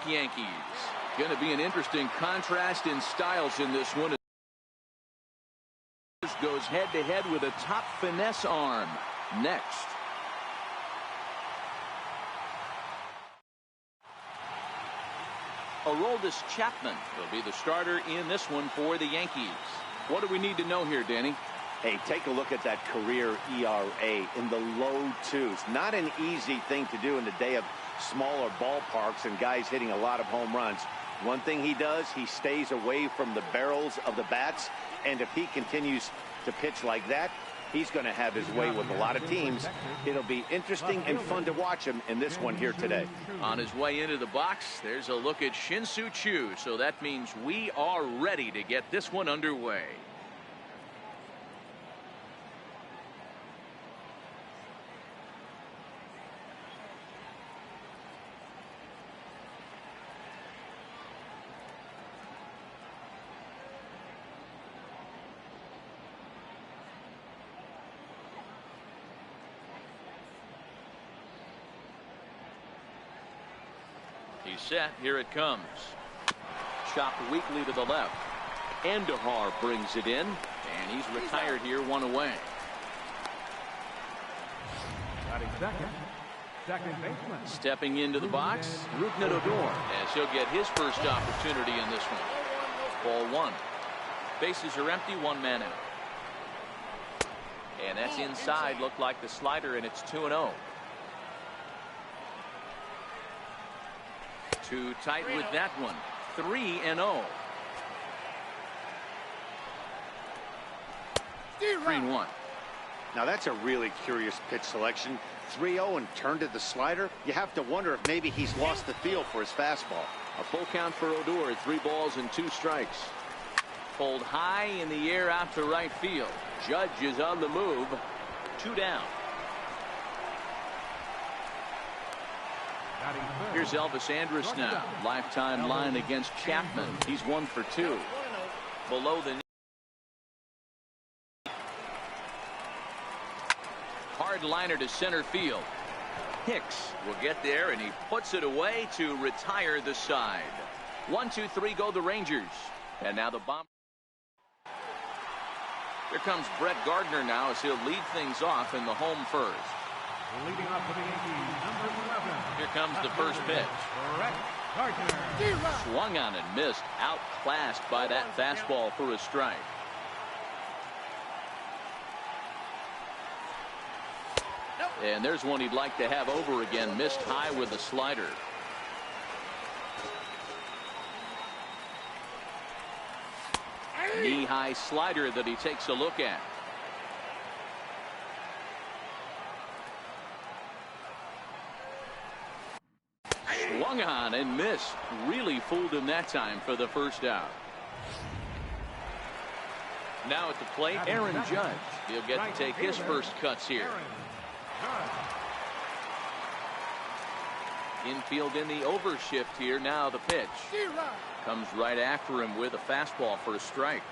Yankees. Going to be an interesting contrast in styles in this one. Goes head-to-head with a top finesse arm. Next. Aroldis Chapman will be the starter in this one for the Yankees. What do we need to know here, Danny? Hey, take a look at that career ERA in the low twos. Not an easy thing to do in the day of smaller ballparks and guys hitting a lot of home runs. One thing he does, he stays away from the barrels of the bats, and if he continues to pitch like that, he's going to have his way with a lot of teams. It'll be interesting and fun to watch him in this one here today. On his way into the box, there's a look at Shin-Soo Choo, so that means we are ready to get this one underway. He's set. Here it comes. Chopped weakly to the left. Andahar brings it in, and he's retired here, one away. Stepping into the box, Rougned Odor, as he'll get his first opportunity in this one. Ball one. Bases are empty, one man out. And that's inside. Looked like the slider, and it's 2-0. Too tight with that one. 3-0. 3-1. Now that's a really curious pitch selection. 3-0 and turned to the slider. You have to wonder if maybe he's lost the feel for his fastball. A full count for Odor. 3 balls and 2 strikes. Pulled high in the air out to right field. Judge is on the move. 2 down. Here's Elvis Andrus now. Lifetime line against Chapman. He's 1 for 2. Below the knee. Hard liner to center field. Hicks will get there, and he puts it away to retire the side. 1, 2, 3 go the Rangers. And now the bomb. Here comes Brett Gardner now as he'll lead things off in the home first. Leading off for the Yankees, number 11. Here comes the first pitch. Brett Gardner. Swung on and missed. Outclassed by that fastball for a strike. And there's one he'd like to have over again. Missed high with the slider. Knee-high slider that he takes a look at. Swung on and missed. Really fooled him that time for the first out. Now at the plate, Aaron Judge. He'll get to take his first cuts here. Infield in the overshift here. Now the pitch. Comes right after him with a fastball for a strike.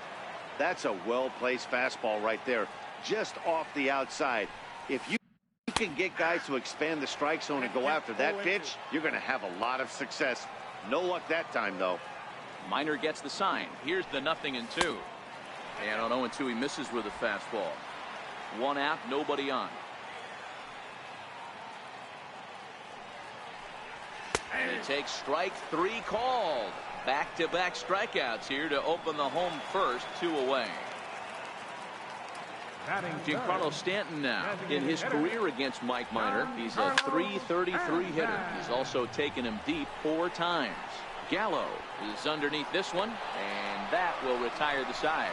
That's a well-placed fastball right there. Just off the outside. If you can get guys to expand the strike zone and go after that pitch, you're going to have a lot of success. No luck that time, though. Minor gets the sign. Here's the 0-2. And on 0-2, he misses with a fastball. 1 out, nobody on. And he takes strike 3 called. Back-to-back strikeouts here to open the home first. 2 away. Giancarlo Stanton now. In his career against Mike Minor, he's a .333 hitter. He's also taken him deep 4 times. Gallo is underneath this one, and that will retire the side.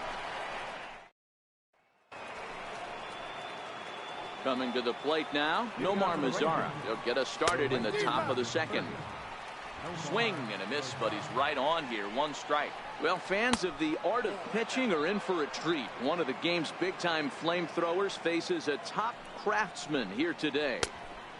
Coming to the plate now, Nomar Mazara. He'll get us started in the top of the second. Swing and a miss, but he's right on here. 1 strike. Well, fans of the art of pitching are in for a treat. One of the game's big-time flamethrowers faces a top craftsman here today.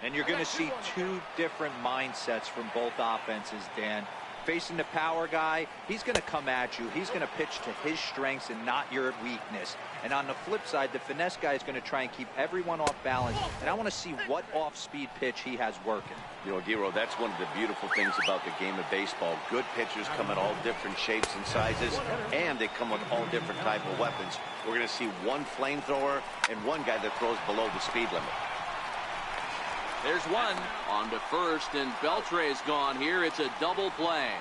And you're going to see 2 different mindsets from both offenses, Dan. Facing the power guy, he's going to come at you. He's going to pitch to his strengths and not your weakness. And on the flip side, the finesse guy is going to try and keep everyone off balance. And I want to see what off-speed pitch he has working. You know, Giro, that's one of the beautiful things about the game of baseball. Good pitchers come in all different shapes and sizes, and they come with all different type of weapons. We're going to see one flamethrower and one guy that throws below the speed limit. There's one on to first, and Beltre's gone here. It's a double play.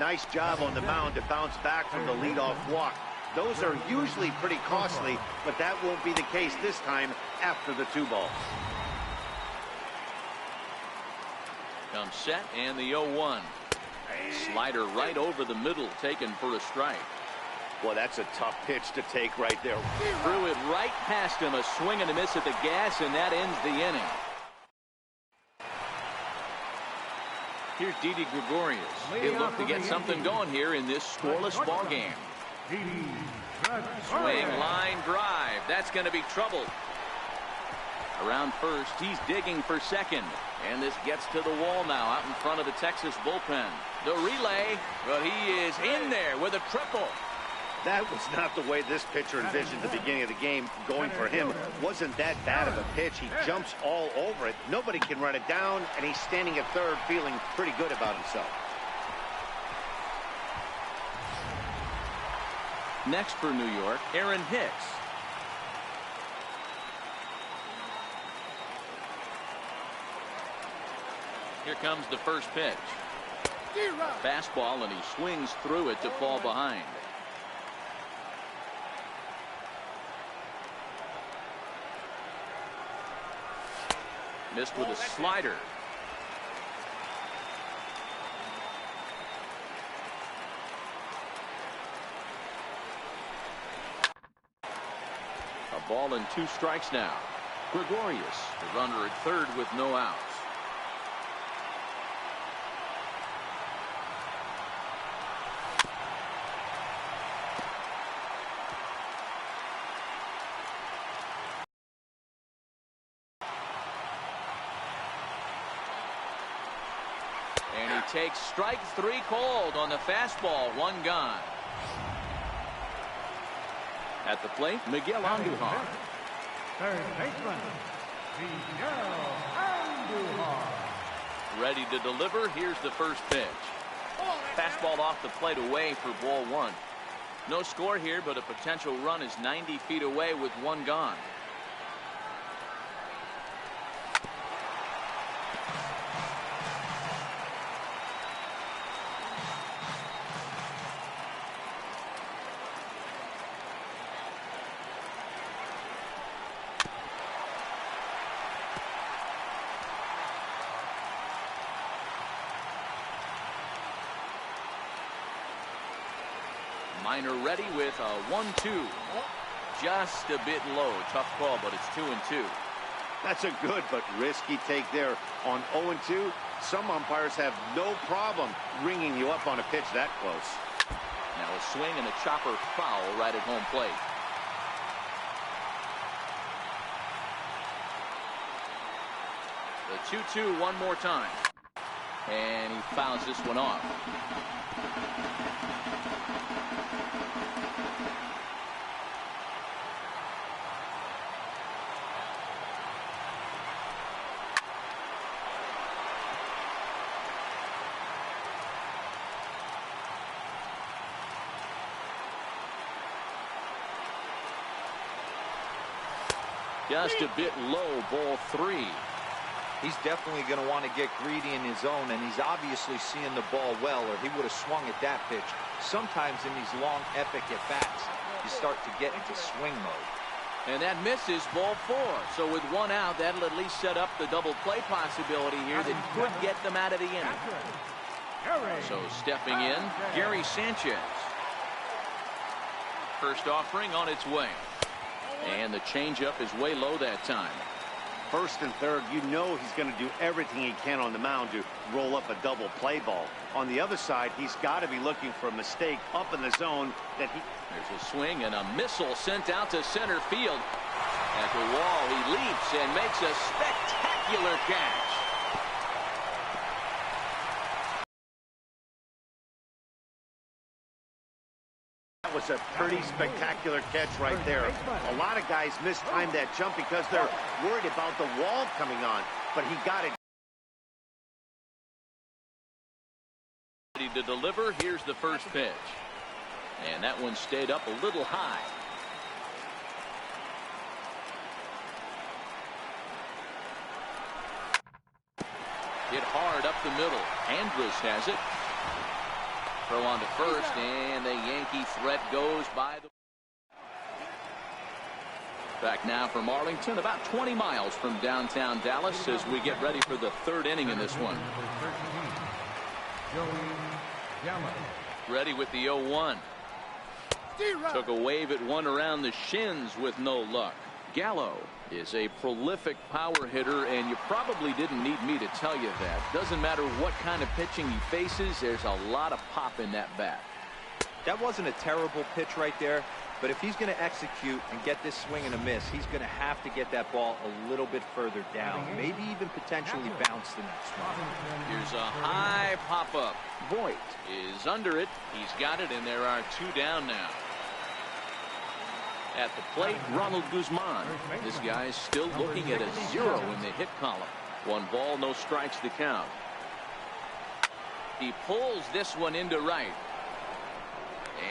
Nice job on the mound to bounce back from the leadoff walk. Those are usually pretty costly, but that won't be the case this time after the 2 balls. Comes set and the 0-1. Slider right over the middle, taken for a strike. Well, that's a tough pitch to take right there. Threw it right past him, a swing and a miss at the gas, and that ends the inning. Here's Didi Gregorius. He'll look to get something going here in this scoreless ball game. Swing, line, drive. That's going to be trouble. Around first, he's digging for second. And this gets to the wall now out in front of the Texas bullpen. The relay, well, he is in there with a triple. That was not the way this pitcher envisioned the beginning of the game. Going for him wasn't that bad of a pitch. He jumps all over it. Nobody can run it down, and he's standing at third feeling pretty good about himself. Next for New York, Aaron Hicks. Here comes the first pitch. Fastball, and he swings through it to fall behind. Missed with a slider. A ball and 2 strikes now. Gregorius, the runner at third with no outs. And he takes strike 3 called on the fastball. 1 gone. At the plate, Miguel Andujar. Third baseman, Miguel Andujar. Ready to deliver. Here's the first pitch. Fastball off the plate away for ball 1. No score here, but a potential run is 90 feet away with 1 gone. Minor ready with a 1-2. Just a bit low. Tough call, but it's 2-2. That's a good but risky take there on 0-2. Some umpires have no problem ringing you up on a pitch that close. Now a swing and a chopper foul right at home plate. The 2-2 one more time. And he fouls this one off. Just a bit low, ball 3. He's definitely going to want to get greedy in his zone, and he's obviously seeing the ball well, or he would have swung at that pitch. Sometimes in these long, epic at-bats, you start to get into swing mode. And that misses ball 4. So with 1 out, that'll at least set up the double play possibility here that could get them out of the inning. So stepping in, Gary Sanchez. First offering on its way. And the changeup is way low that time. First and third, you know he's going to do everything he can on the mound to roll up a double play ball. On the other side, he's got to be looking for a mistake up in the zone that he... There's a swing and a missile sent out to center field. At the wall, he leaps and makes a spectacular catch. was a pretty spectacular catch right there. A lot of guys mistime that jump because they're worried about the wall coming on, but he got it. Ready to deliver. Here's the first pitch. And that one stayed up a little high. Hit hard up the middle. Andrus has it. Throw on to first, and the Yankee threat goes by the. Back now from Arlington, about 20 miles from downtown Dallas, as we get ready for the third inning in this one. Ready with the 0-1. Took a wave at one around the shins with no luck. Gallo is a prolific power hitter, and you probably didn't need me to tell you that. Doesn't matter what kind of pitching he faces, there's a lot of pop in that bat. That wasn't a terrible pitch right there, but if he's going to execute and get this swing and a miss, he's going to have to get that ball a little bit further down, maybe even potentially bounce the next one. Here's a high pop-up. Voit is under it. He's got it, and there are two down now. At the plate, Ronald Guzman. This guy's still looking at a 0 in the hit column. 1 ball, no strikes to count. He pulls this one into right.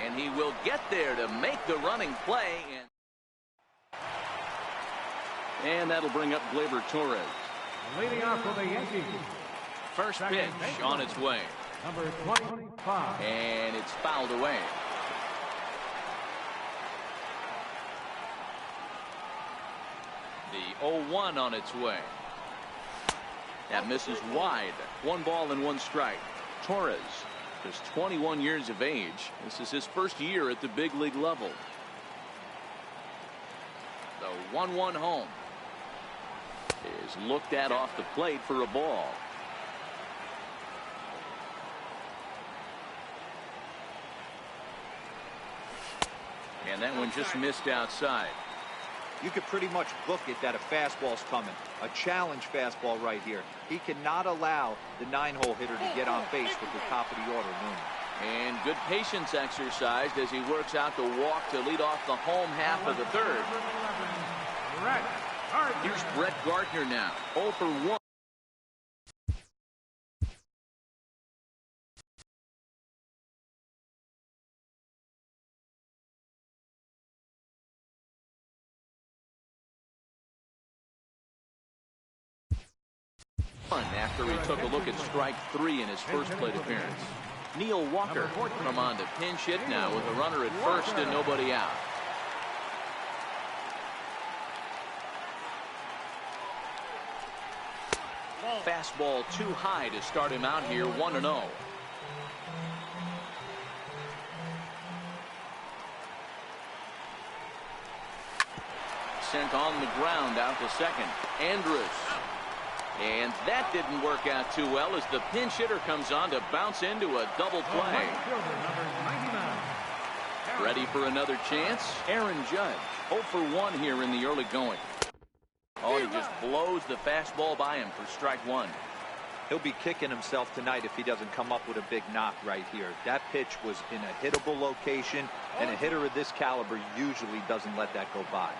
And he will get there to make the running play. And that'll bring up Gleyber Torres. Leading off for the Yankees. First pitch on its way. Number 25. And it's fouled away. The 0-1 on its way. That misses wide. 1 ball and 1 strike. Torres is 21 years of age. This is his first year at the big league level. The 1-1 home is looked at off the plate for a ball. And that one just missed outside. You could pretty much book it that a fastball's coming. A challenge fastball right here. He cannot allow the 9-hole hitter to get on base with the top of the order looming. And good patience exercised as he works out the walk to lead off the home half of the third. Here's Brett Gardner now. 0 for 1. After he took a look at strike 3 in his first plate appearance. Neil Walker come on to pinch hit now with a runner at first and nobody out. Fastball too high to start him out here. 1-0. Sent on the ground out to second. Andrus. And that didn't work out too well as the pinch hitter comes on to bounce into a double play. Ready for another chance? Aaron Judge. 0 for 1 here in the early going. Oh, he just blows the fastball by him for strike 1. He'll be kicking himself tonight if he doesn't come up with a big knock right here. That pitch was in a hittable location, and a hitter of this caliber usually doesn't let that go by.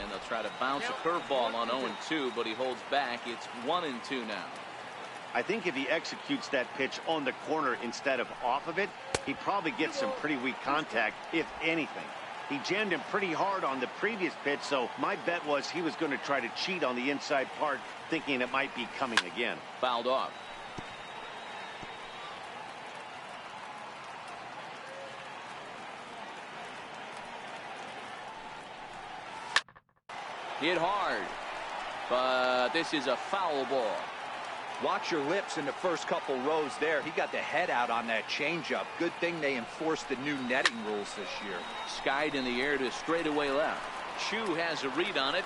And they'll try to bounce a curveball on 0-2, but he holds back. It's 1-2 now. I think if he executes that pitch on the corner instead of off of it, he probably gets some pretty weak contact, if anything. He jammed him pretty hard on the previous pitch, so my bet was he was going to try to cheat on the inside part, thinking it might be coming again. Fouled off. Hit hard, but this is a foul ball. Watch your lips in the first couple rows there. He got the head out on that changeup. Good thing they enforced the new netting rules this year. Skied in the air to straightaway left. Chu has a read on it.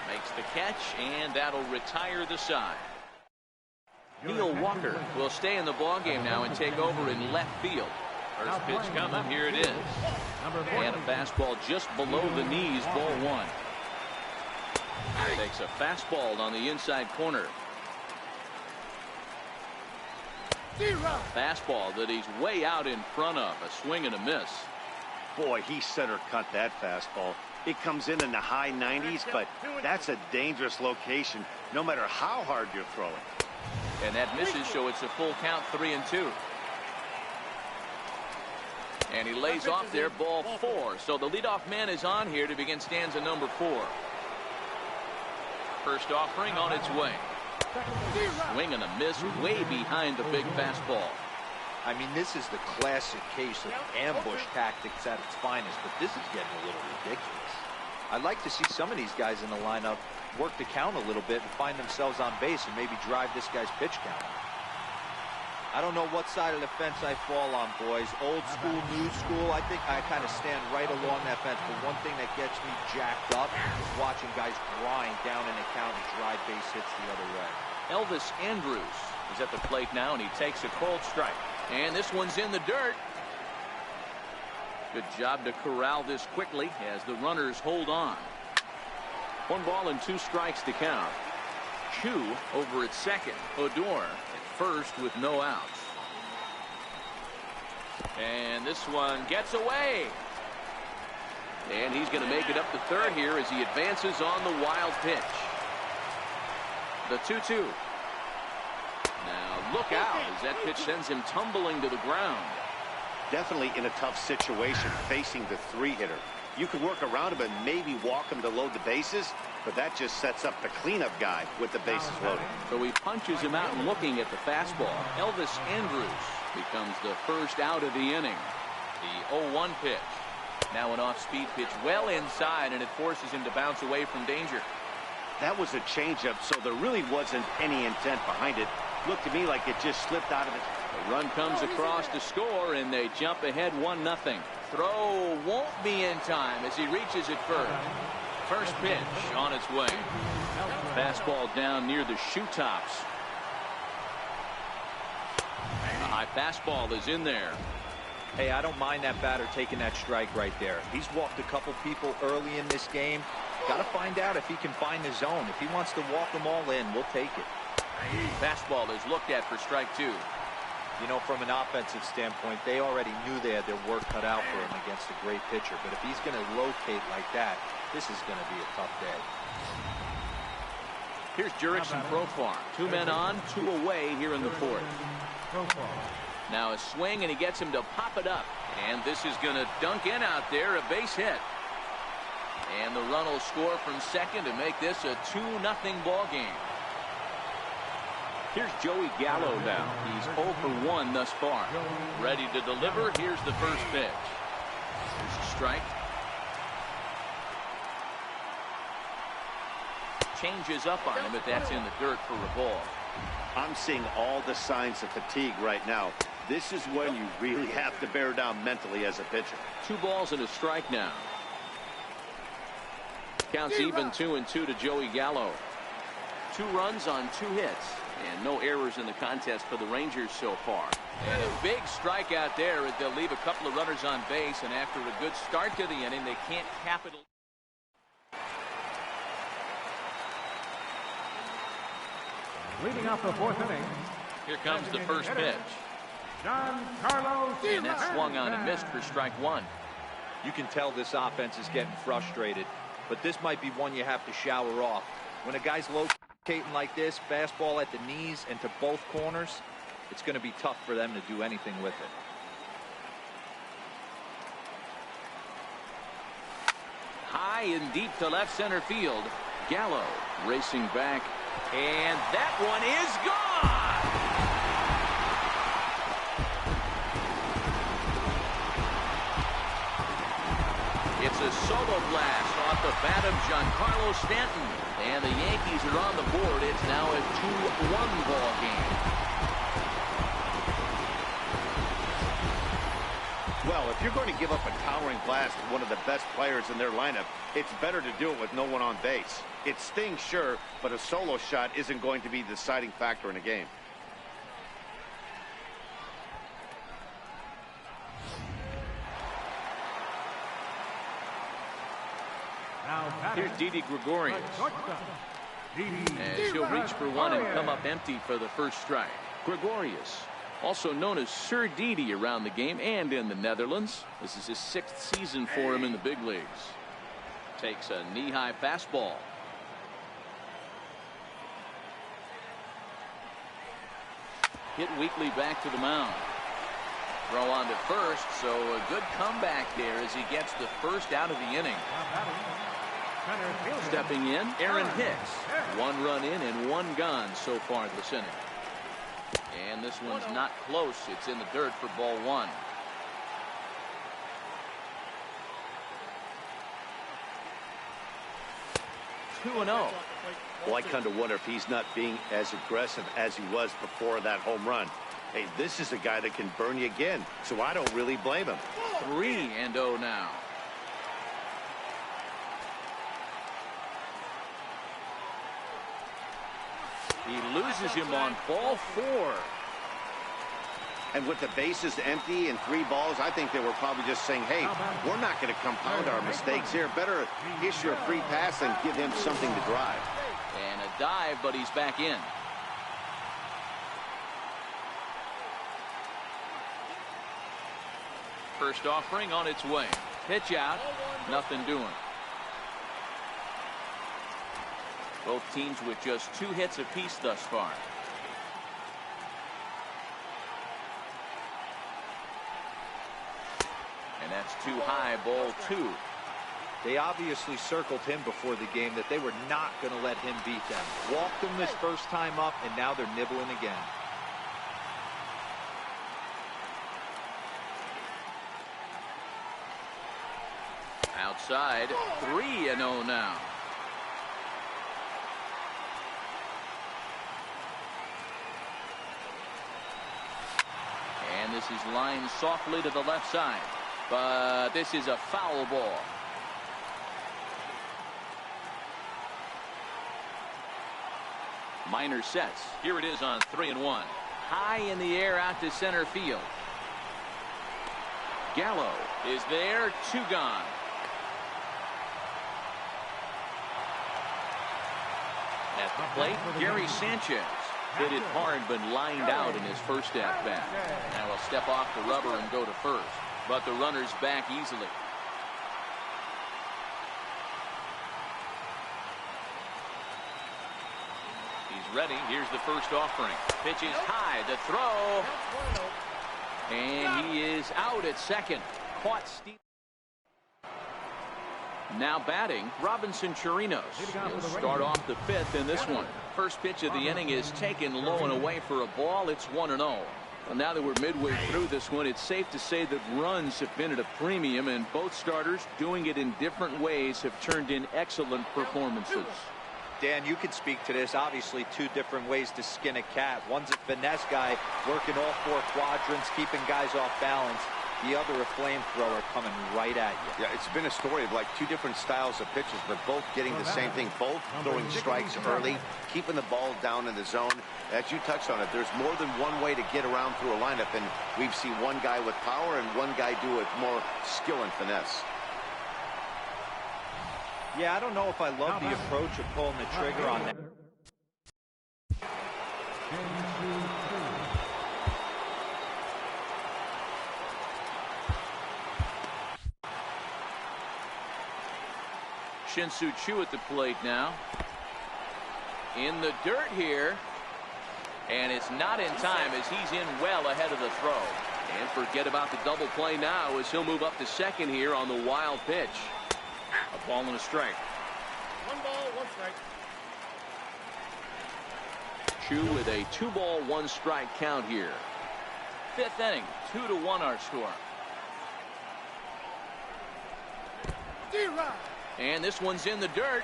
Makes the catch, and that'll retire the side. Neil Walker will stay in the ballgame now and take over in left field. First pitch coming. Here it is. And a fastball just below the knees, ball 1. Takes a fastball on the inside corner. Fastball that he's way out in front of. A swing and a miss. Boy, he center cut that fastball. It comes in the high 90s, but that's a dangerous location no matter how hard you're throwing. And that misses, so it's a full count, 3-2. And he lays off there, ball 4. So the leadoff man is on here to begin stanza number 4. First offering on its way. Swing and a miss way behind the big fastball. I mean, this is the classic case of ambush tactics at its finest, but this is getting a little ridiculous. I'd like to see some of these guys in the lineup work the count a little bit and find themselves on base and maybe drive this guy's pitch count. I don't know what side of the fence I fall on, boys. Old school, new school. I think I kind of stand right along that fence. But one thing that gets me jacked up is watching guys grind down in the count and drive base hits the other way. Elvis Andrews is at the plate now, and he takes a cold strike. And this one's in the dirt. Good job to corral this quickly as the runners hold on. 1 ball and 2 strikes to count. Chu over at second. Odor at first with no outs. And this one gets away. And he's going to make it up to third here as he advances on the wild pitch. The 2-2. Now look out as that pitch sends him tumbling to the ground. Definitely in a tough situation facing the 3-hitter. You could work around him and maybe walk him to load the bases, but that just sets up the cleanup guy with the bases loaded. So he punches him out and looking at the fastball. Elvis Andrews becomes the first out of the inning. The 0-1 pitch. Now an off-speed pitch well inside, and it forces him to bounce away from danger. That was a changeup, so there really wasn't any intent behind it. Looked to me like it just slipped out of it. The run comes across to score, and they jump ahead 1-0. Throw won't be in time as he reaches it first. First pitch on its way. Fastball down near the shoe tops. A high fastball is in there. Hey, I don't mind that batter taking that strike right there. He's walked a couple people early in this game. Got to find out if he can find the zone. If he wants to walk them all in, we'll take it. Fastball is looked at for strike 2. You know, from an offensive standpoint, they already knew they had their work cut out for him against a great pitcher. But if he's going to locate like that, this is going to be a tough day. Here's Jurickson Profar. 2 men on, 2 away here in the 4th. Now a swing, and he gets him to pop it up. And this is going to dunk in out there, a base hit. And the run will score from second to make this a 2-0 ball game. Here's Joey Gallo now. He's 0 for 1 thus far. Ready to deliver. Here's the first pitch. Here's a strike. Changes up on him, but that's in the dirt for a ball. I'm seeing all the signs of fatigue right now. This is when you really have to bear down mentally as a pitcher. 2 balls and a strike now. Counts even 2-2 to Joey Gallo. 2 runs on 2 hits. And no errors in the contest for the Rangers so far. And a big strikeout there as they'll leave a couple of runners on base. And after a good start to the inning, they can't cap it. Leading off the 4th inning. Here comes the first pitch. And that swung on and missed for strike 1. You can tell this offense is getting frustrated, but this might be one you have to shower off. When a guy's locating like this, fastball at the knees and to both corners, it's going to be tough for them to do anything with it. High and deep to left center field. Gallo racing back, and that one is gone. It's a solo blast off the bat of Giancarlo Stanton. And the Yankees are on the board. It's now a 2-1 ball game. Well, if you're going to give up a towering blast to one of the best players in their lineup, it's better to do it with no one on base. It stings, sure, but a solo shot isn't going to be the deciding factor in a game. Here's Didi Gregorius. As he'll reach for one and come up empty for the first strike. Gregorius Also known as Sir Didi around the game and in the Netherlands. This is his 6th season for him in the big leagues. Takes a knee-high fastball. Hit weakly back to the mound. Throw on to first, so a good comeback there as he gets the first out of the inning. Stepping in, Aaron Hicks. 1 run in and 1 gone so far this inning. And this one's not close. It's in the dirt for ball 1. Two and 0. Well, I kind of wonder if he's not being as aggressive as he was before that home run. Hey, this is a guy that can burn you again, so I don't really blame him. 3-0 now. He loses him on ball 4. And with the bases empty and 3 balls, I think they were probably just saying, hey, we're not going to compound our mistakes here. Better issue a free pass and give him something to drive. And a dive, but he's back in. First offering on its way. Pitch out. Nothing doing. Both teams with just 2 hits apiece thus far. And that's too high, ball 2. They obviously circled him before the game that they were not going to let him beat them. Walked him this first time up, and now they're nibbling again. Outside, 3-0 now. And this is lined softly to the left side. But this is a foul ball. Minor sets. Here it is on 3-1. High in the air out to center field. Gallo is there. 2 gone. At the plate, Gary Sanchez. Hit it hard but lined out in his first at-bat. Now he'll step off the rubber and go to first. But the runner's back easily. He's ready. Here's the first offering. Pitch is high. The throw. And he is out at second. Caught Steve. Now batting, Robinson Chirinos. He'll start off the 5th in this one. First pitch of the inning is taken low and away for a ball. It's 1-0. Well, now that we're midway through this one, it's safe to say that runs have been at a premium, and both starters, doing it in different ways, have turned in excellent performances. Dan, you could speak to this. Obviously, 2 different ways to skin a cat. One's a finesse guy working all 4 quadrants, keeping guys off balance. The other, a flamethrower coming right at you. Yeah, it's been a story of like 2 different styles of pitches, but both getting the same thing. Both throwing strikes early, keeping the ball down in the zone. As you touched on it, there's more than one way to get around through a lineup, and we've seen one guy with power and one guy do it more skill and finesse. Yeah, I don't know if I love the approach of pulling the trigger on that. Shin-Soo Choo at the plate now. In the dirt here. And it's not in time as he's in well ahead of the throw. And forget about the double play now as he'll move up to second here on the wild pitch. A ball and a strike. 1 ball, 1 strike. Choo with a 2-ball, 1 strike count here. 5th inning, 2-1 our score. And this one's in the dirt.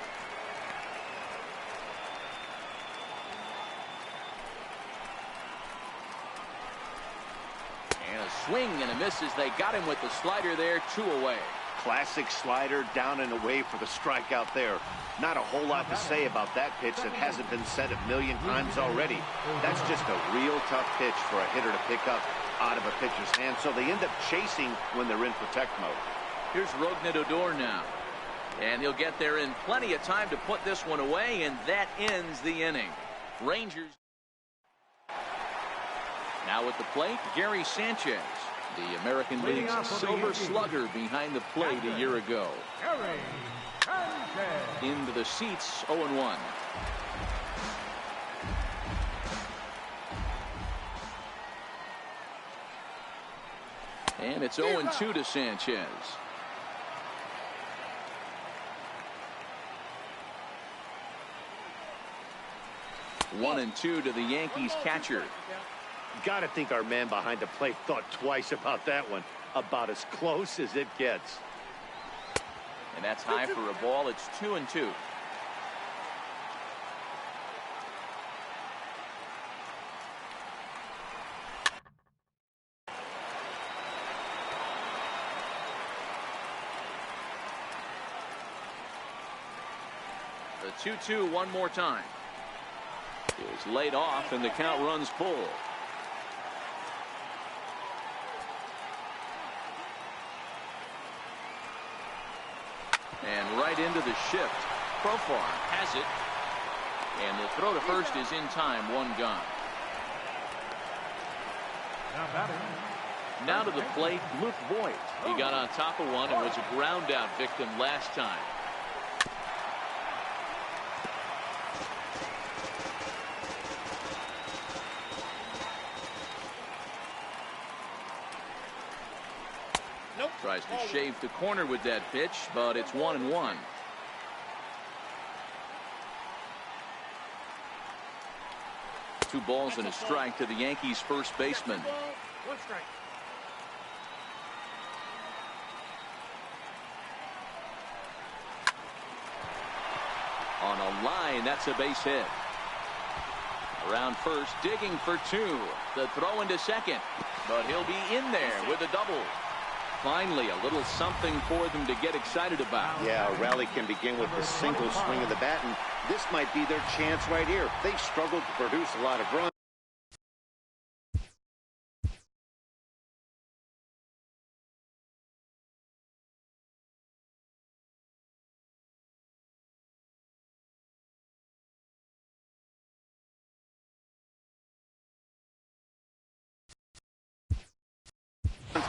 And a swing and a miss as they got him with the slider there. 2 away. Classic slider down and away for the strikeout there. Not a whole lot to say about that pitch that hasn't been said a million times already. That's just a real tough pitch for a hitter to pick up out of a pitcher's hand, so they end up chasing when they're in protect mode. Here's Rougned Odor now. And he'll get there in plenty of time to put this one away, and that ends the inning. Rangers. Now at the plate, Gary Sanchez, the American Leading League's off for the silver Yankees. slugger behind the plate a year ago. Gary Sanchez. Into the seats, 0-1. And it's 0-2 to Sanchez. One and two to the Yankees catcher. Got to think our man behind the plate thought twice about that one. About as close as it gets. And that's high for a ball. It's 2-2. The 2-2 one more time. Is laid off and the count runs full. And right into the shift. Profar has it. And the throw to first is in time. One gone. Now batting. Now to the plate, Luke Voigt. He got on top of one and was a ground out victim last time. Tries to shave the corner with that pitch, but it's 1-1. Two balls and a strike to the Yankees first baseman. One strike. On a line, that's a base hit. Around first, digging for two. The throw into second, but he'll be in there with a double. Finally, a little something for them to get excited about. Yeah, a rally can begin with the single swing of the bat, and this might be their chance right here. They've struggled to produce a lot of runs.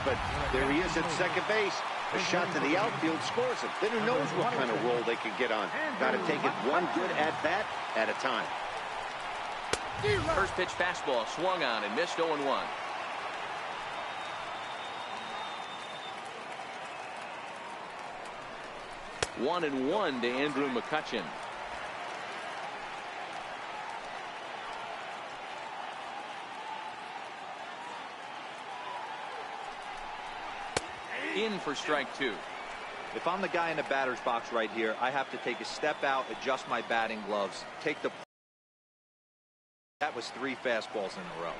But there he is at second base. A shot to the outfield scores it. Then who knows what kind of roll they can get on. Got to take it one good at-bat at a time. First pitch fastball swung on and missed 0-1. 1-1 to Andrew McCutchen. In for strike two. If I'm the guy in the batter's box right here, I have to take a step out, adjust my batting gloves, take the... That was 3 fastballs in a row.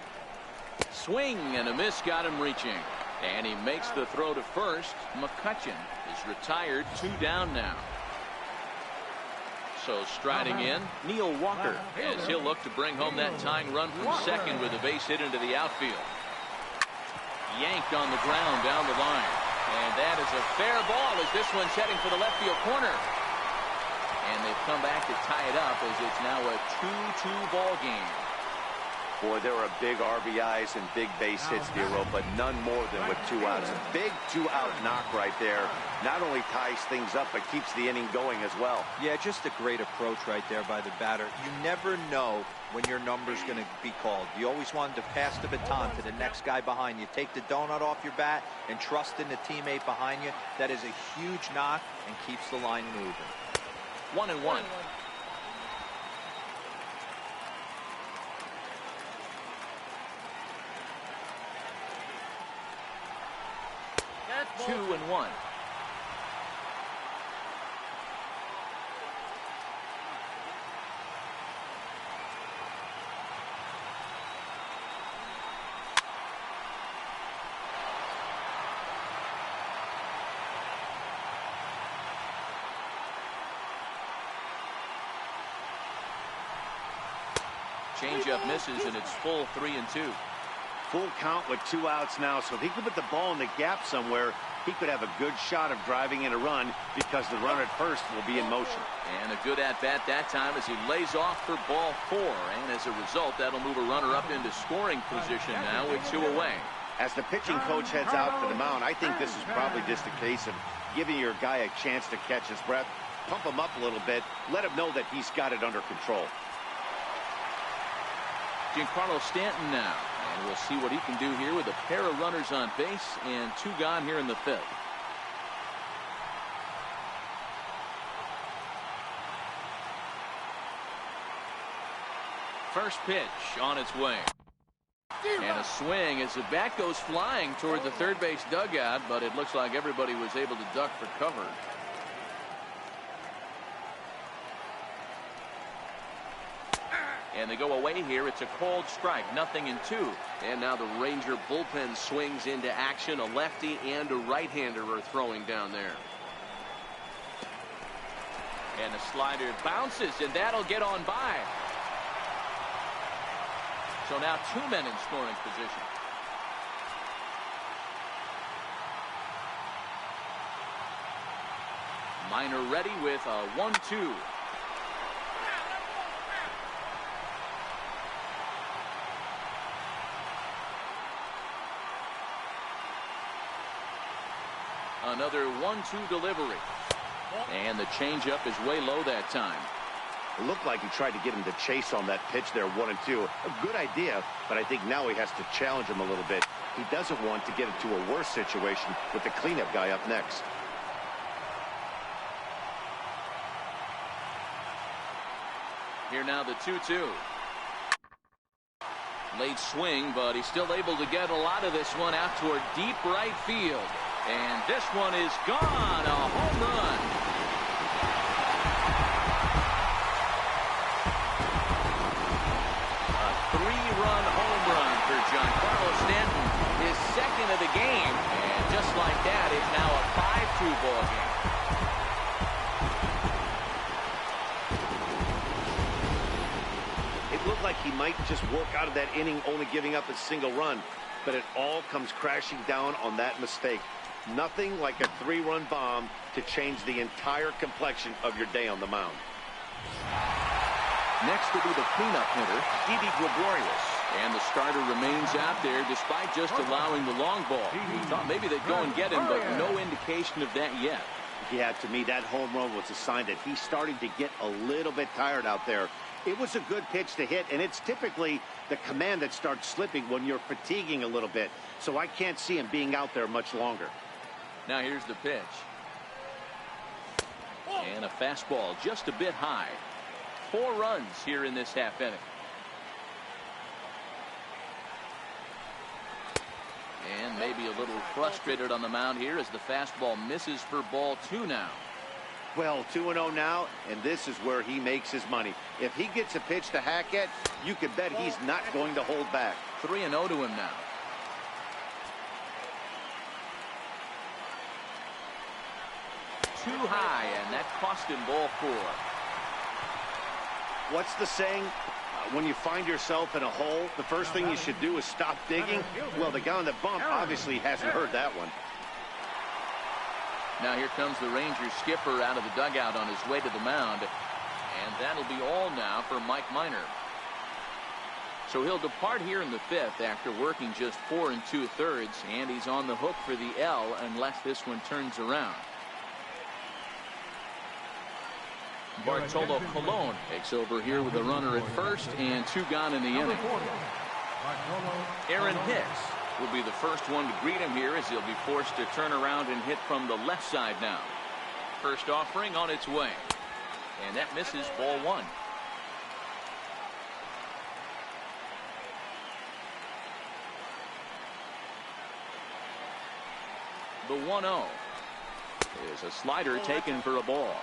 Swing and a miss got him reaching. And he makes the throw to first. McCutchen is retired, 2 down now. So striding in, Neil Walker, as he'll look to bring home that tying run from second with a base hit into the outfield. Yanked on the ground down the line. And that is a fair ball as this one's heading for the left field corner. And they've come back to tie it up as it's now a 2-2 ball game. Boy, there are big RBIs and big base hits, Dero, but none more than with 2 outs. A big 2-out knock right there. Not only ties things up, but keeps the inning going as well. Yeah, just a great approach right there by the batter. You never know when your number's going to be called. You always wanted to pass the baton to the next guy behind you. Take the donut off your bat and trust in the teammate behind you. That is a huge knock and keeps the line moving. 1-1. 2-1. Changeup misses, and it's full 3-2. Full count with 2 outs now, so if he can put the ball in the gap somewhere, he could have a good shot of driving in a run because the runner at first will be in motion. And a good at-bat that time as he lays off for ball 4. And as a result, that'll move a runner up into scoring position now with 2 away. As the pitching coach heads out for the mound, I think this is probably just a case of giving your guy a chance to catch his breath, pump him up a little bit, let him know that he's got it under control. Giancarlo Stanton now, and we'll see what he can do here with a pair of runners on base and 2 gone here in the 5th. First pitch on its way. And a swing as the bat goes flying toward the third base dugout, but it looks like everybody was able to duck for cover. And they go away here. It's a called strike, 0-2. And now the Ranger bullpen swings into action. A lefty and a right-hander are throwing down there. And a slider bounces, and that'll get on by. So now 2 men in scoring position. Minor ready with a 1-2. Another 1-2 delivery. And the changeup is way low that time. It looked like he tried to get him to chase on that pitch there, 1-2. A good idea, but I think now he has to challenge him a little bit. He doesn't want to get into a worse situation with the cleanup guy up next. Here now the 2-2. Late swing, but he's still able to get a lot of this one out toward deep right field. And this one is gone. A home run. A 3-run home run for Giancarlo Stanton. His second of the game. And just like that, it's now a 5-2 ball game. It looked like he might just work out of that inning only giving up a single run, but it all comes crashing down on that mistake. Nothing like a 3-run bomb to change the entire complexion of your day on the mound. Next will be the cleanup hitter, Didi Gregorius. And the starter remains out there despite just allowing the long ball. We thought maybe they'd go and get him, but no indication of that yet. Yeah, to me, that home run was a sign that he's starting to get a little bit tired out there. It was a good pitch to hit, and it's typically the command that starts slipping when you're fatiguing a little bit. So I can't see him being out there much longer. Now here's the pitch. And a fastball just a bit high. 4 runs here in this half inning. And maybe a little frustrated on the mound here as the fastball misses for ball 2 now. Well, 2-0 now, and this is where he makes his money. If he gets a pitch to hack at, you can bet he's not going to hold back. 3-0 to him now. Too high, and that cost him ball 4. What's the saying? When you find yourself in a hole, the first thing you should do is stop digging. Well, the guy on the bump obviously hasn't heard that one. Now here comes the Rangers skipper out of the dugout on his way to the mound. And that'll be all now for Mike Minor. So he'll depart here in the 5th after working just 4 2/3, and he's on the hook for the L unless this one turns around. Bartolo Colon takes over here with a runner at first and 2 gone in the inning. Aaron Hicks will be the first one to greet him here as he'll be forced to turn around and hit from the left side now. First offering on its way. And that misses ball 1. The 1-0 is a slider taken for a ball.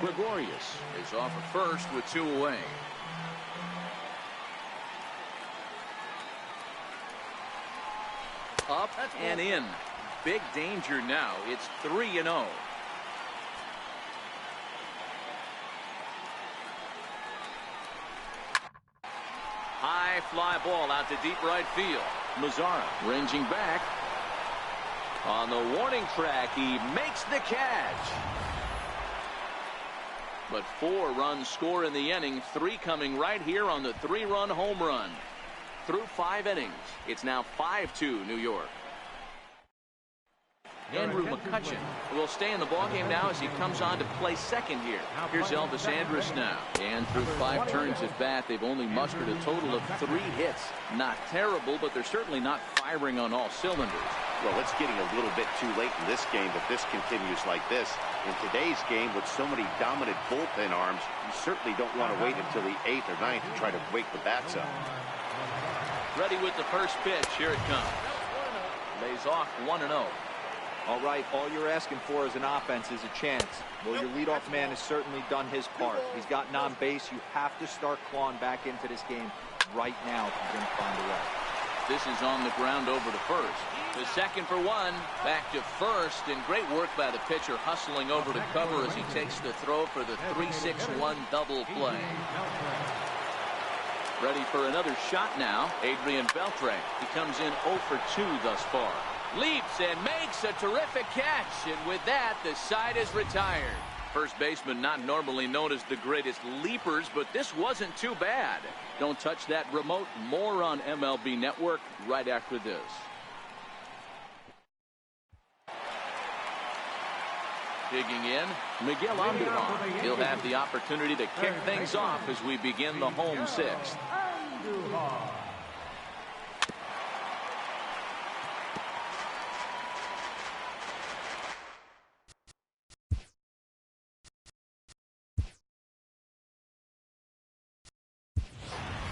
Gregorius is off at first with 2 away. Up and in. Big danger now. It's 3-0. High fly ball out to deep right field. Mazzara ranging back. On the warning track, he makes the catch. But 4 runs score in the inning, 3 coming right here on the 3-run home run. Through 5 innings, it's now 5-2 New York. Andrew McCutcheon will stay in the ballgame now as he comes on to play second here. Here's Elvis Andrus now. And through 5 turns at bat, they've only mustered a total of 3 hits. Not terrible, but they're certainly not firing on all cylinders. Well, it's getting a little bit too late in this game if this continues like this. In today's game, with so many dominant bullpen arms, you certainly don't want to wait until the 8th or 9th to try to wake the bats up. Ready with the first pitch. Here it comes. Lays off 1-0. All right, all you're asking for as an offense is a chance. Well, your leadoff man has certainly done his part. He's gotten on base. You have to start clawing back into this game right now if you're going to find a way. This is on the ground over to first. The second for 1. Back to first, and great work by the pitcher hustling over to cover as he takes the throw for the 3-6-1 double play. Ready for another shot now. Adrian Beltre. He comes in 0 for 2 thus far. Leaps and makes a terrific catch, and with that, the side is retired. First baseman not normally known as the greatest leapers, but this wasn't too bad. Don't touch that remote. More on MLB Network right after this. Digging in, Miguel Andujar. He'll have the opportunity to kick things off as we begin the home 6th.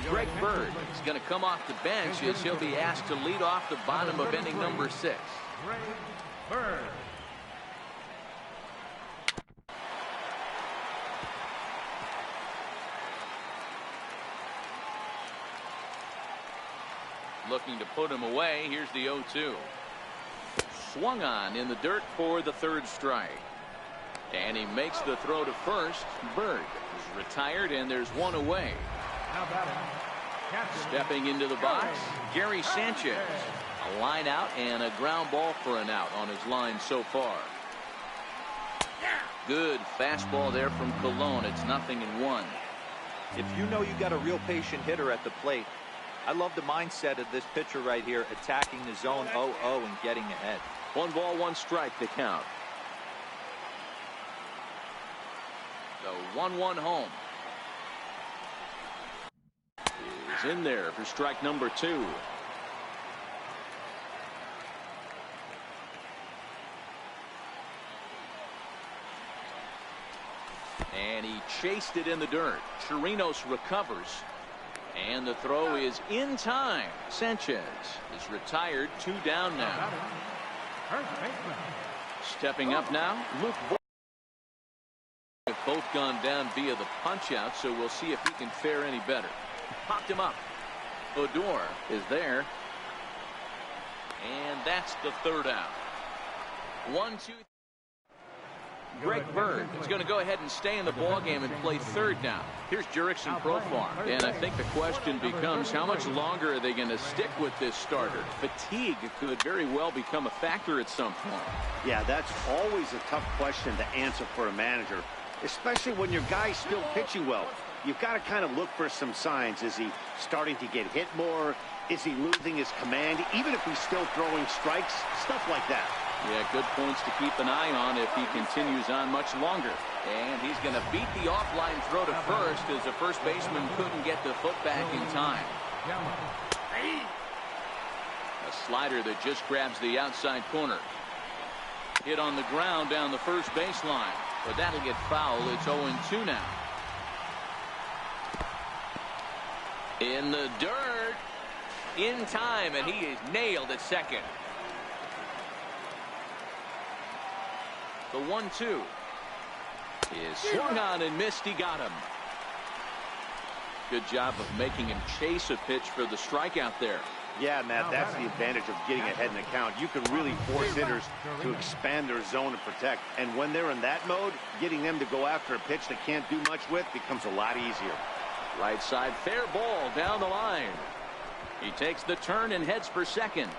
Greg Bird is going to come off the bench as he'll be asked to lead off the bottom of inning number 6. Greg Bird. Looking to put him away. Here's the 0-2. Swung on in the dirt for the 3rd strike. And he makes the throw to first. Bird is retired, and there's 1 away. Stepping into the box, Gary Sanchez. A line out and a ground ball for an out on his line so far. Good fastball there from Colon. It's 0-1. If you know you got a real patient hitter at the plate, I love the mindset of this pitcher right here, attacking the zone 0-0 and getting ahead. 1 ball, 1 strike to count. The 1-1 home. Is in there for strike number 2. And he chased it in the dirt. Chirinos recovers. And the throw is in time. Sanchez is retired. 2 down now. Stepping up now, Luke Boyd. Have both gone down via the punch out, so we'll see if he can fare any better. Popped him up. Odor is there. And that's the 3rd out. 1-2. Greg Bird is going to go ahead and stay in the ballgame and play 3rd now. Here's Jurickson Profar. And I think the question becomes, how much longer are they going to stick with this starter? Fatigue could very well become a factor at some point. Yeah, that's always a tough question to answer for a manager, especially when your guy's still pitching well. You've got to kind of look for some signs. Is he starting to get hit more? Is he losing his command, even if he's still throwing strikes? Stuff like that. Yeah, good points to keep an eye on if he continues on much longer. And he's going to beat the offline throw to first as the first baseman couldn't get the foot back in time. A slider that just grabs the outside corner. Hit on the ground down the first baseline, but that'll get foul. It's 0-2 now. In the dirt. In time, and he is nailed at second. The 1-2 is swung on and missed. He got him. Good job of making him chase a pitch for the strikeout there. Yeah, Matt, that's the advantage of getting ahead in the count. You can really force hitters to expand their zone and protect. And when they're in that mode, getting them to go after a pitch they can't do much with becomes a lot easier. Right side, fair ball down the line. He takes the turn and heads for second.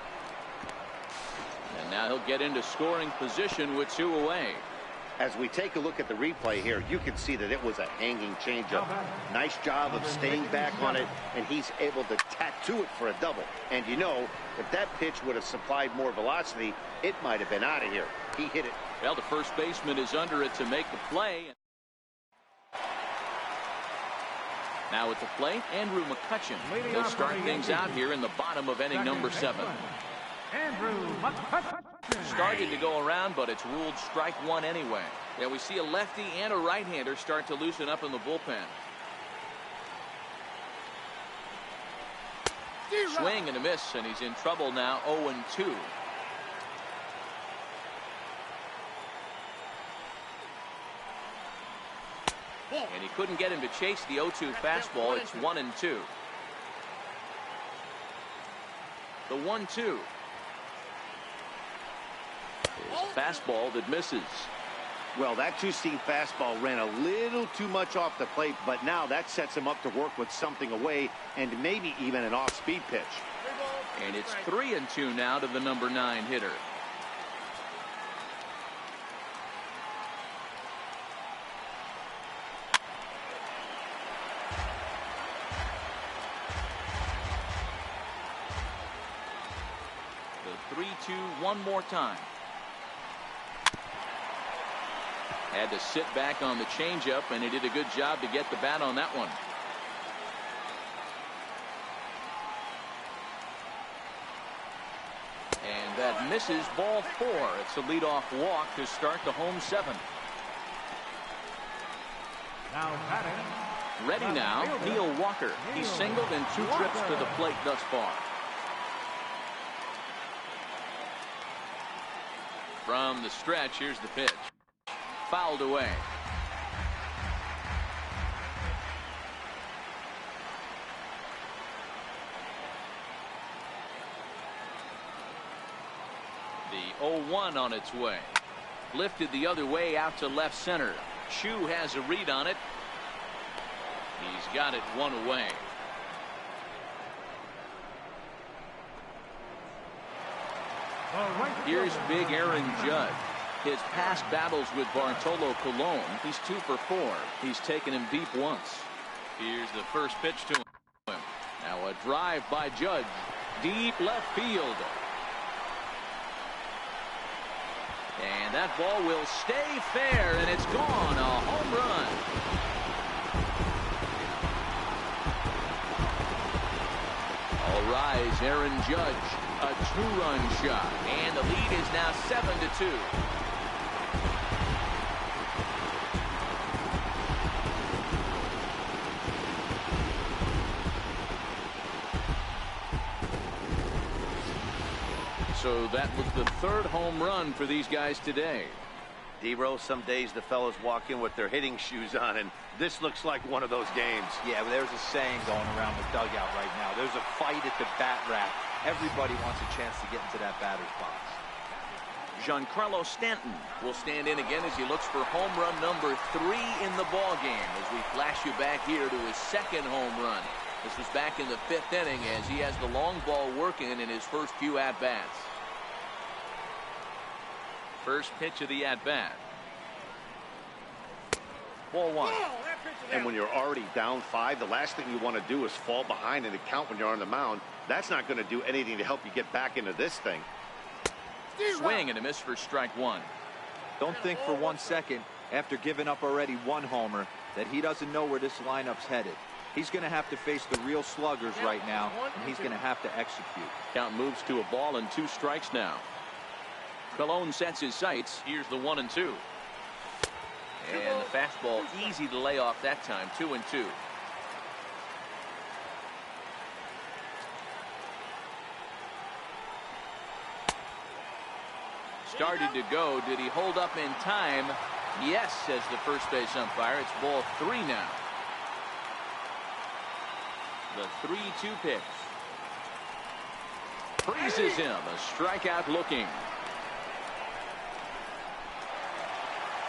And Now he'll get into scoring position with 2 away. As we take a look at the replay here, you can see that it was a hanging changeup. Nice job of staying back on it, and he's able to tattoo it for a double. And you know, if that pitch would have supplied more velocity, it might have been out of here. He hit it. Well, the first baseman is under it to make the play. Now at the plate, Andrew McCutchen. He'll start things out here in the bottom of inning number 7. Andrew McCutchen. Started to go around, but it's ruled strike 1 anyway. Yeah, we see a lefty and a right-hander start to loosen up in the bullpen. Swing and a miss, and he's in trouble now, 0-2. And he couldn't get him to chase the 0-2 fastball. It's 1-2. The 1-2. Fastball that misses. Well, that two-seam fastball ran a little too much off the plate, but now that sets him up to work with something away and maybe even an off-speed pitch. And it's 3-2 now to the number 9 hitter. The 3-2 one more time. Had to sit back on the changeup, and he did a good job to get the bat on that one. And that misses, ball 4. It's a leadoff walk to start the home 7th. Now batting. Ready now, Neil Walker. He's singled in 2 trips to the plate thus far. From the stretch, here's the pitch. Fouled away. The 0-1 on its way. Lifted the other way out to left center. Chu has a read on it. He's got it 1 away. Here's big Aaron Judge. His past battles with Bartolo Colon, he's 2 for 4. He's taken him deep once. Here's the first pitch to him. Now a drive by Judge. Deep left field. And that ball will stay fair, and it's gone. A home run. All rise, Aaron Judge. A 2-run shot. And the lead is now 7-2. So that was the 3rd home run for these guys today. D-Row, some days the fellas walk in with their hitting shoes on, and this looks like one of those games. Yeah, but there's a saying going around the dugout right now. There's a fight at the bat rack. Everybody wants a chance to get into that batter's box. Giancarlo Stanton will stand in again as he looks for home run number 3 in the ball game as we flash you back here to his 2nd home run. This was back in the 5th inning as he has the long ball working in his first few at-bats. First pitch of the at-bat. Ball 1. And when you're already down 5, the last thing you want to do is fall behind in the count when you're on the mound. That's not going to do anything to help you get back into this thing. Swing and a miss for strike 1. Don't think for 1 second, after giving up already 1 homer, that he doesn't know where this lineup's headed. He's going to have to face the real sluggers right now, and he's going to have to execute. Count moves to a ball and 2 strikes now. Colon sets his sights. Here's the 1-2. And the fastball easy to lay off that time. 2-2. Started to go. Did he hold up in time? Yes, says the first base umpire. It's ball 3 now. The 3-2 pitch. Freezes him. A strikeout looking.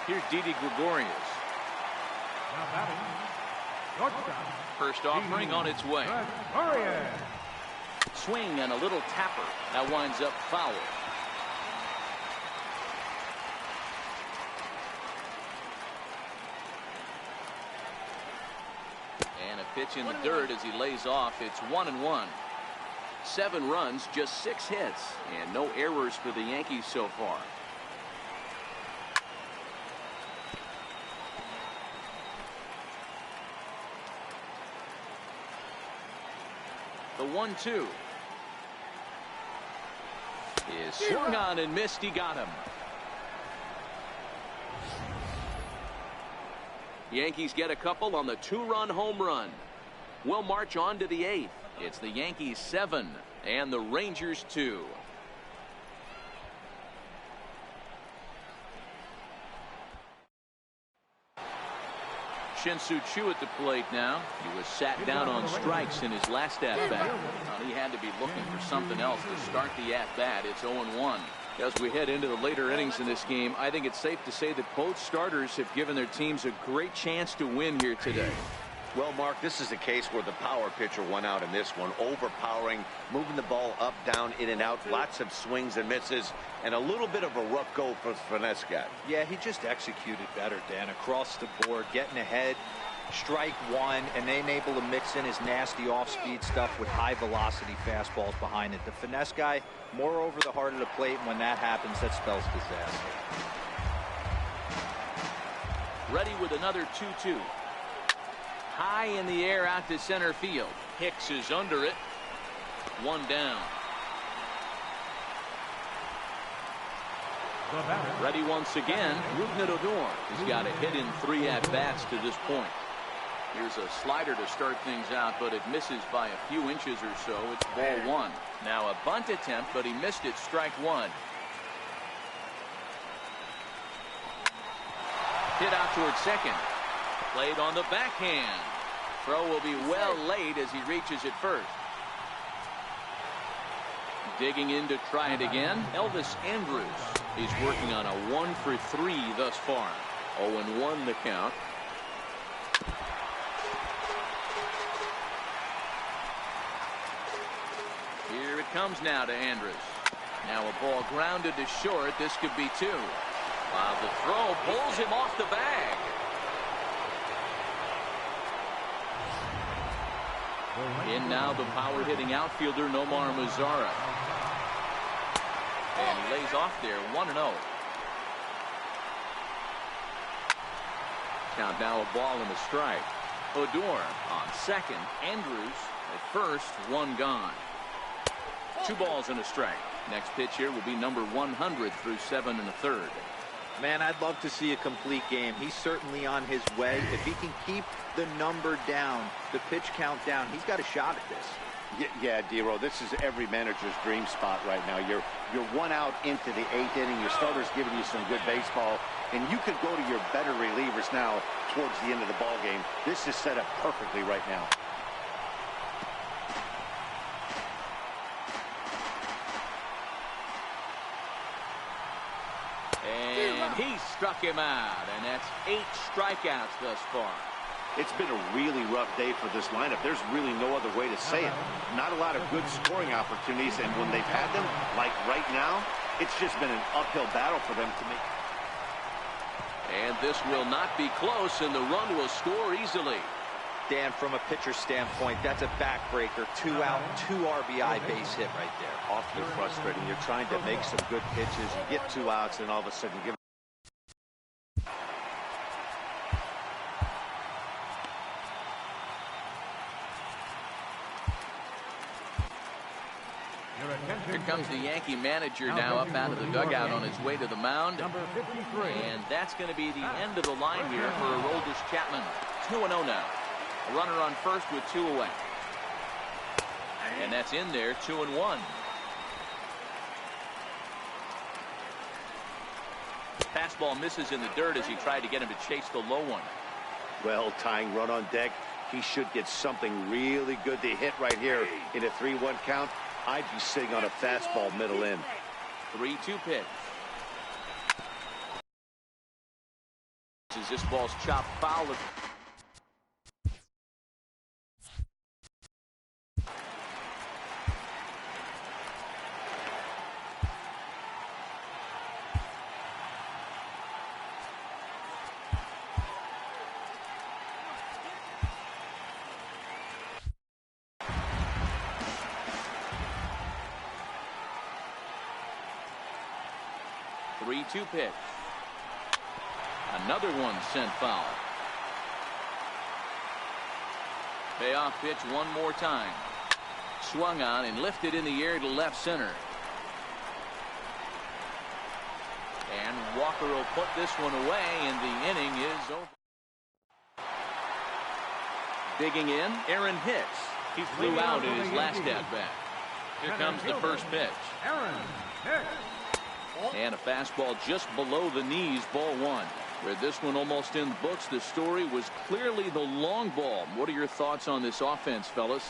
Here's Didi Gregorius. Now batting. Shortstop. First offering on its way. Gregorius. Swing and a little tapper. That winds up foul. Pitch in the dirt as he lays off. It's 1-1. 7 runs, just 6 hits, and no errors for the Yankees so far. The 1-2 is swung on and missed. He got him. Yankees get a couple on the 2-run home run. We'll march on to the 8th. It's the Yankees 7 and the Rangers 2. Shin-Soo Choo at the plate now. He was sat down on strikes in his last at-bat. He had to be looking for something else to start the at-bat. It's 0-1. As we head into the later innings in this game, I think it's safe to say that both starters have given their teams a great chance to win here today. Well, Mark, this is a case where the power pitcher won out in this one. Overpowering, moving the ball up, down, in and out. Lots of swings and misses, and a little bit of a rough go for the finesse guy. Yeah, he just executed better, Dan, across the board, getting ahead. Strike one, and then able to mix in his nasty off-speed stuff with high-velocity fastballs behind it. The finesse guy, more over the heart of the plate, and when that happens, that spells disaster. Ready with another 2-2. High in the air out to center field. Hicks is under it. 1 down. Ready once again. Rougned Odor has got a hit in 3 at-bats to this point. Here's a slider to start things out, but it misses by a few inches or so. It's ball 1. Now a bunt attempt, but he missed it. Strike 1. Hit out towards second. Played on the backhand. Throw will be well laid as he reaches it first. Digging in to try it again. Elvis Andrus. He's working on a 1-for-3 thus far. 0-1 the count. Here it comes now to Andrus. Now a ball grounded to short. This could be 2. While the throw pulls him off the bag. In now the power-hitting outfielder Nomar Mazara. And he lays off there, 1-0. Count now a ball and a strike. Odor on second. Andrus at first. 1 gone. 2 balls and a strike. Next pitch here will be number 100 through 7 1/3. Man, I'd love to see a complete game. He's certainly on his way. If he can keep the number down, the pitch count down, he's got a shot at this. Yeah, D-Row, this is every manager's dream spot right now. You're 1 out into the 8th inning. Your starter's giving you some good baseball, and you could go to your better relievers now towards the end of the ball game. This is set up perfectly right now. And he struck him out, and that's 8 strikeouts thus far. It's been a really rough day for this lineup. There's really no other way to say it. Not a lot of good scoring opportunities, and when they've had them, like right now, it's just been an uphill battle for them to make. And this will not be close, and the run will score easily. Dan, from a pitcher standpoint, that's a backbreaker. 2 out, 2 RBI base hit right there. Awfully frustrating. You're trying to make some good pitches. You get 2 outs, and all of a sudden give. Here comes the Yankee manager now up out of the dugout on his way to the mound. Number 53. And that's going to be the end of the line here for Aroldis Chapman. 2-0 now. A runner on first with 2 away. And that's in there, 2-1. Fastball misses in the dirt as he tried to get him to chase the low one. Well, tying run on deck. He should get something really good to hit right here in a 3-1 count. I'd be sitting on a fastball middle in. 3-2 pitch. As this ball's chopped foul. 3-2 pitch. Another one sent foul. Payoff pitch one more time. Swung on and lifted in the air to left center. And Walker will put this one away, and the inning is over. Digging in, Aaron Hicks. He flew out in his last at-bat. Here comes the first pitch. Aaron Hicks. And a fastball just below the knees, ball one. With this one almost in the books, the story was clearly the long ball. What are your thoughts on this offense, fellas?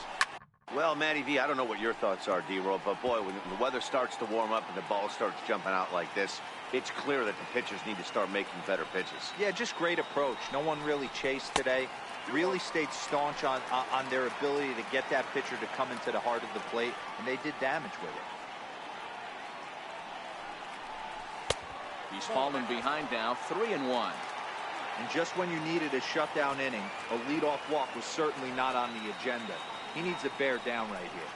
Well, Matty V, I don't know what your thoughts are, D-Roll, but boy, when the weather starts to warm up and the ball starts jumping out like this, it's clear that the pitchers need to start making better pitches. Yeah, just great approach. No one really chased today. Really stayed staunch on their ability to get that pitcher to come into the heart of the plate, and they did damage with it. He's fallen behind now, 3-1. And just when you needed a shutdown inning, a leadoff walk was certainly not on the agenda. He needs to bear down right here.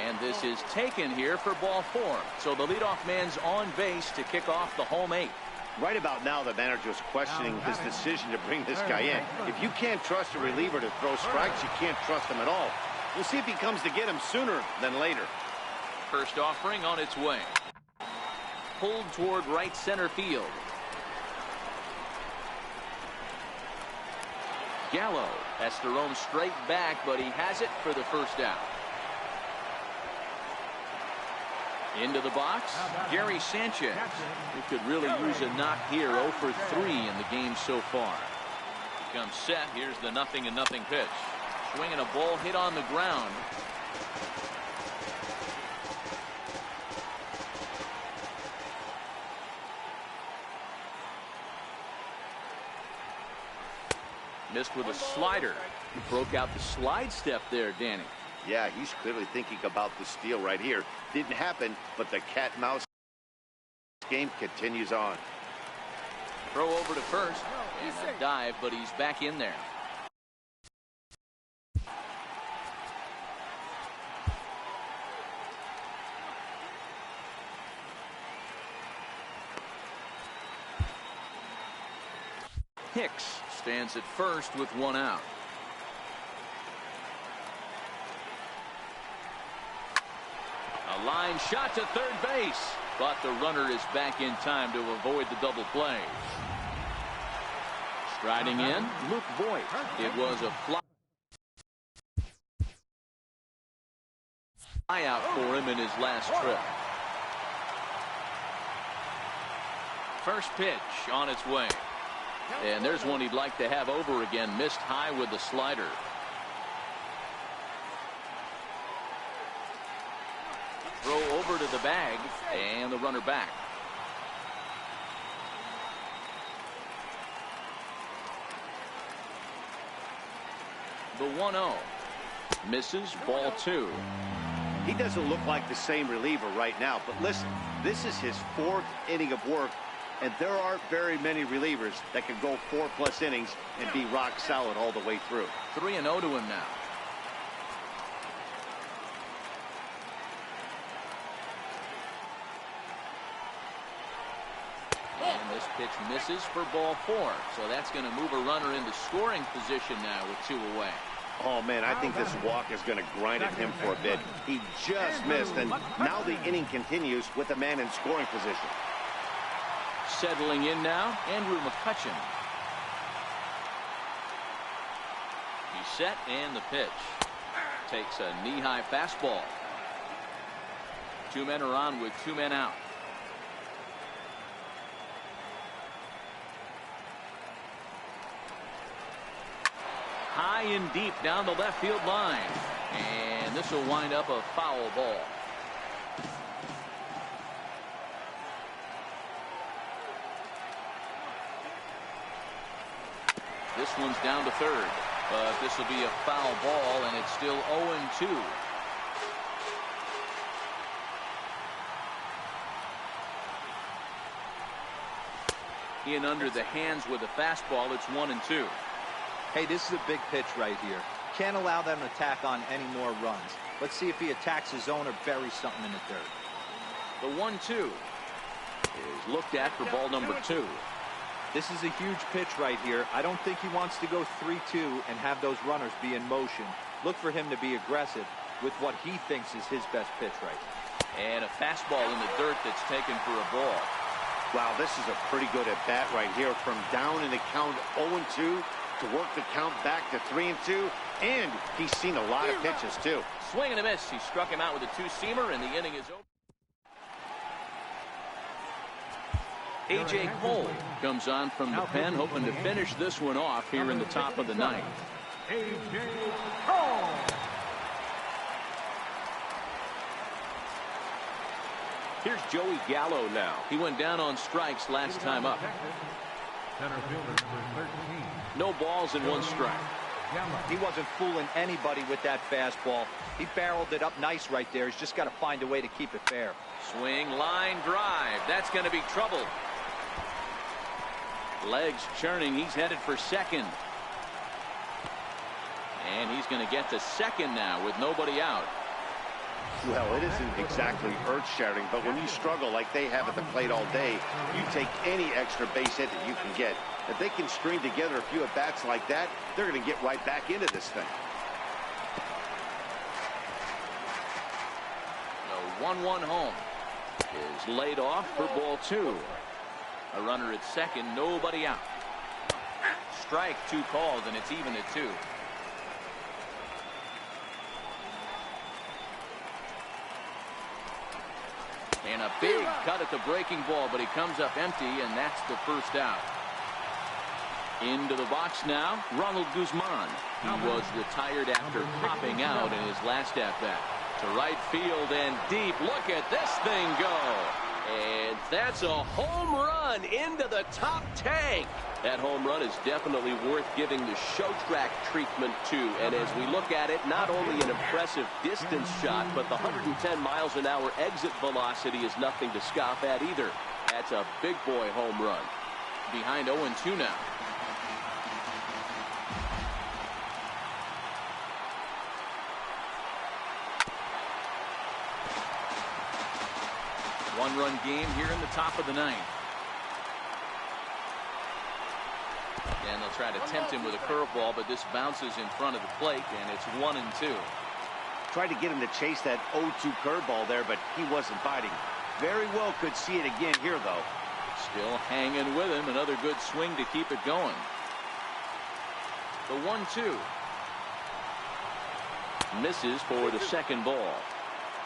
And this is taken here for ball four. So the leadoff man's on base to kick off the home eighth. Right about now, the manager is questioning his decision to bring this guy in. If you can't trust a reliever to throw strikes, you can't trust him at all. We'll see if he comes to get him sooner than later. First offering on its way. Pulled toward right center field. Gallo has to roam straight back, but he has it for the first out. Into the box, Gary Sanchez, who could really use a knock here. 0 for 3 in the game so far. Comes set. Here's the 0-0 pitch. Swinging a ball hit on the ground. Missed with a slider. He broke out the slide step there, Danny. Yeah, he's clearly thinking about the steal right here. Didn't happen, but the cat-mouse game continues on. Throw over to first. And a dive, but he's back in there. Hicks stands at first with one out. A line shot to third base, but the runner is back in time to avoid the double play. Striding in, Luke Voigt. It was a fly out for him in his last trip. First pitch on its way. And there's one he'd like to have over again. Missed high with the slider. Throw over to the bag, and the runner back. The 1-0. Misses, ball two. He doesn't look like the same reliever right now, but listen, this is his 4th inning of work, and there aren't very many relievers that can go 4+ innings and be rock solid all the way through. 3-0 to him now. And this pitch misses for ball four. So that's going to move a runner into scoring position now with 2 away. Oh, man, I think this walk is going to grind at him for a bit. He just missed, and now the inning continues with a man in scoring position. Settling in now, Andrew McCutchen. He's set, and the pitch. Takes a knee-high fastball. 2 men are on with 2 men out. High and deep down the left field line. And this will wind up a foul ball. This one's down to third. But this will be a foul ball, and it's still 0-2. In under the hands with a fastball. It's 1-2. Hey, this is a big pitch right here. Can't allow them to tack on any more runs. Let's see if he attacks his zone or buries something in the dirt. The 1-2. is looked at for ball number 2. This is a huge pitch right here. I don't think he wants to go 3-2 and have those runners be in motion. Look for him to be aggressive with what he thinks is his best pitch right now. And a fastball in the dirt that's taken for a ball. Wow, this is a pretty good at-bat right here. From down in the count 0-2 to work the count back to 3-2. And he's seen a lot of pitches, too. Swing and a miss. He struck him out with a two-seamer, and the inning is over. A.J. Cole comes on from the pen, hoping to finish this one off here in the top of the ninth. A.J. Cole. Here's Joey Gallo now. He went down on strikes last time up. Center fielder number 13. No balls and 1 strike. He wasn't fooling anybody with that fastball. He barreled it up nice right there. He's just got to find a way to keep it fair. Swing, line drive. That's going to be trouble. Legs churning. He's headed for second. And he's going to get to second now with nobody out. Well, it isn't exactly earth-shattering, but when you struggle like they have at the plate all day, you take any extra base hit that you can get. If they can string together a few at-bats like that, they're going to get right back into this thing. The 1-1 home is laid off for ball 2. A runner at second, nobody out. Strike, 2 calls, and it's even at 2. And a big cut at the breaking ball, but he comes up empty, and that's the first out. Into the box now, Ronald Guzman. He was retired after popping out in his last at-bat. To right field and deep. Look at this thing go. And that's a home run into the top tank. That home run is definitely worth giving the show track treatment to. And as we look at it, not only an impressive distance shot, but the 110 miles an hour exit velocity is nothing to scoff at either. That's a big boy home run. Behind 0-2 now. One-run game here in the top of the ninth. And they'll try to tempt him with a curveball, but this bounces in front of the plate, and it's 1-2. Tried to get him to chase that 0-2 curveball there, but he wasn't biting. Very well could see it again here, though. Still hanging with him. Another good swing to keep it going. The 1-2. Misses for the second ball.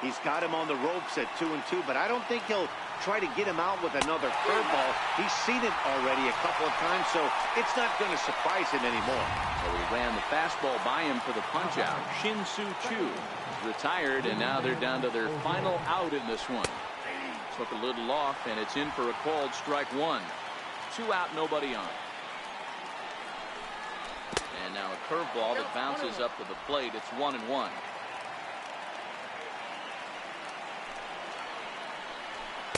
He's got him on the ropes at 2-2, but I don't think he'll try to get him out with another curveball. He's seen it already a couple of times, so it's not going to surprise him anymore. So he ran the fastball by him for the punch-out. Shin-Soo Choo is retired, and now they're down to their final out in this one. Took a little off, and it's in for a called strike 1. 2 out, nobody on. And now a curveball that bounces up to the plate. It's 1-1.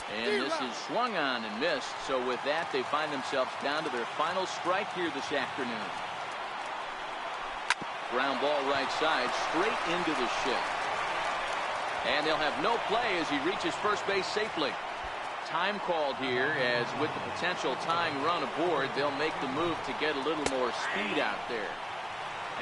And this is swung on and missed. So with that, they find themselves down to their final strike here this afternoon. Ground ball right side, straight into the shift. And they'll have no play as he reaches first base safely. Time called here, as with the potential tying run aboard, they'll make the move to get a little more speed out there.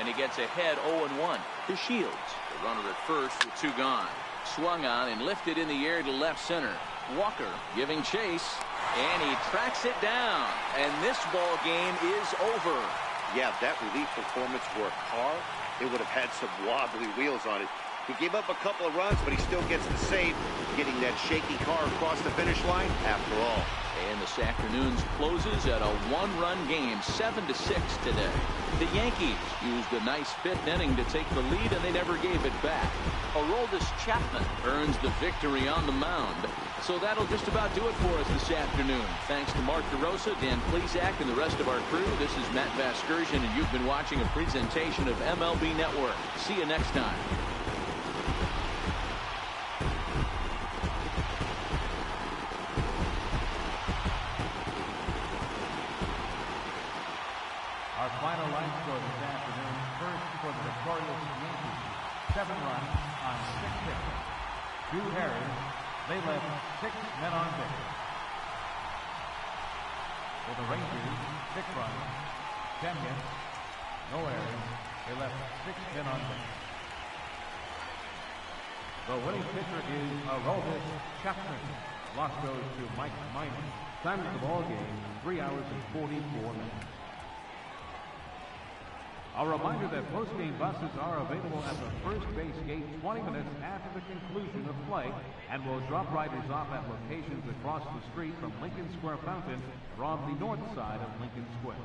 And he gets ahead 0-1 to Shields. The runner at first with 2 gone. Swung on and lifted in the air to left center. Walker giving chase, and he tracks it down, and this ball game is over. Yeah, that relief performance for a car, it would have had some wobbly wheels on it. He gave up a couple of runs, but he still gets the save, getting that shaky car across the finish line after all. And this afternoon's closes at a 1-run game, 7-6 today. The Yankees used a nice 5th inning to take the lead, and they never gave it back. Aroldis Chapman earns the victory on the mound. So that'll just about do it for us this afternoon. Thanks to Mark DeRosa, Dan Plesac, and the rest of our crew. This is Matt Vasgersian, and you've been watching a presentation of MLB Network. See you next time. Our final line score this afternoon. First for the victorious Yankees, 7 runs on 6 hits. Drew Harris, they left 6 men on base. For the Rangers, 6 runs, 10 hits, no errors. They left 6 men on base. The winning pitcher is Aroldis Chapman. Loss goes to Mike Minor. Time of the ball game, 3 hours and 44 minutes. A reminder that post-game buses are available at the first base gate 20 minutes after the conclusion of play and will drop riders off at locations across the street from Lincoln Square Fountain or on the north side of Lincoln Square.